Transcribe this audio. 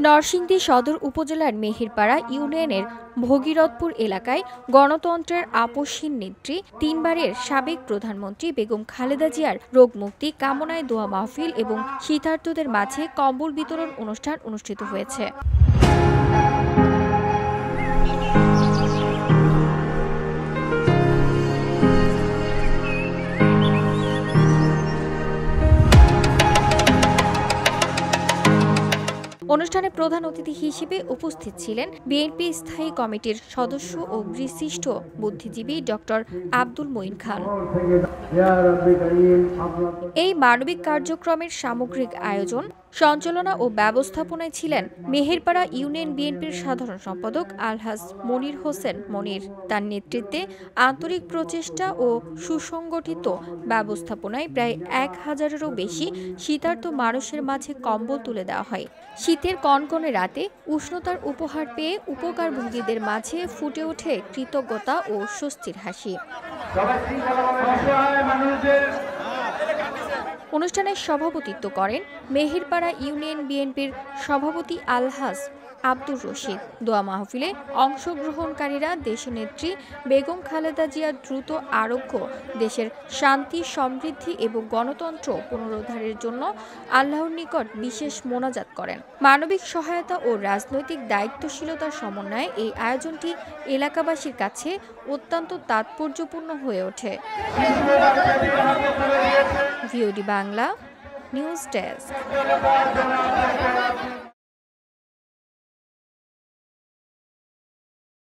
নরসিংদী সদর উপজেলার মেহেরপাড়া ইউনিয়নের ভগীরথপুর এলাকায় গণতন্ত্রের আপসহীন নেত্রী তিনবারের সাবেক প্রধানমন্ত্রী বেগম খালেদা জিয়ার রোগমুক্তি কামনায় দোয়া মাহফিল এবং শীতার্তদের মাঝে কম্বল বিতরণ অনুষ্ঠান অনুষ্ঠিত হয়েছে। অনুষ্ঠানে প্রধান অতিথি হিসেবে উপস্থিত ছিলেন বিএনপি স্থায়ী কমিটির সদস্য ও বিশিষ্ট বুদ্ধিজীবী ডক্টর আব্দুল মঈন খান। এই মানবিক কার্যক্রমের সামগ্রিক আয়োজন, সঞ্চালনা ও ব্যবস্থাপনায় ছিলেন মেহেরপাড়া ইউনিয়ন বিএনপির সাধারণ সম্পাদক আলহাজ মনির হোসেন মনির। তার নেতৃত্বে আন্তরিক প্রচেষ্টা ও সুসংগঠিত ব্যবস্থাপনায় প্রায় 1000-এরও বেশি শীতার্ত মানুষের মাঝে কম্বল তুলে দেওয়া হয়। শীতের কনকনে রাতে উষ্ণতার উপহার পেয়ে উপকারভোগীদের মাঝে ফুটে ওঠে কৃতজ্ঞতা ও স্বস্তির হাসি। অনুষ্ঠানে সভাপতিত্ব করেন মেহেরপাড়া ইউনিয়ন বিএনপির সভাপতি আলহাজ আব্দুর রশিদ। দোয়া মাহফিলে অংশগ্রহণকারীরা দেশনেত্রী বেগম খালেদা জিয়ার দ্রুত আরোগ্য, দেশের শান্তি, সমৃদ্ধি এবং গণতন্ত্র পুনরুদ্ধারের জন্য আল্লাহর নিকট বিশেষ মোনাজাত করেন। মানবিক সহায়তা ও রাজনৈতিক দায়িত্বশীলতার সমন্বয়ে এই আয়োজনটি এলাকাবাসীর কাছে অত্যন্ত তাৎপর্যপূর্ণ হয়ে ওঠে। VOD Bangla news desk.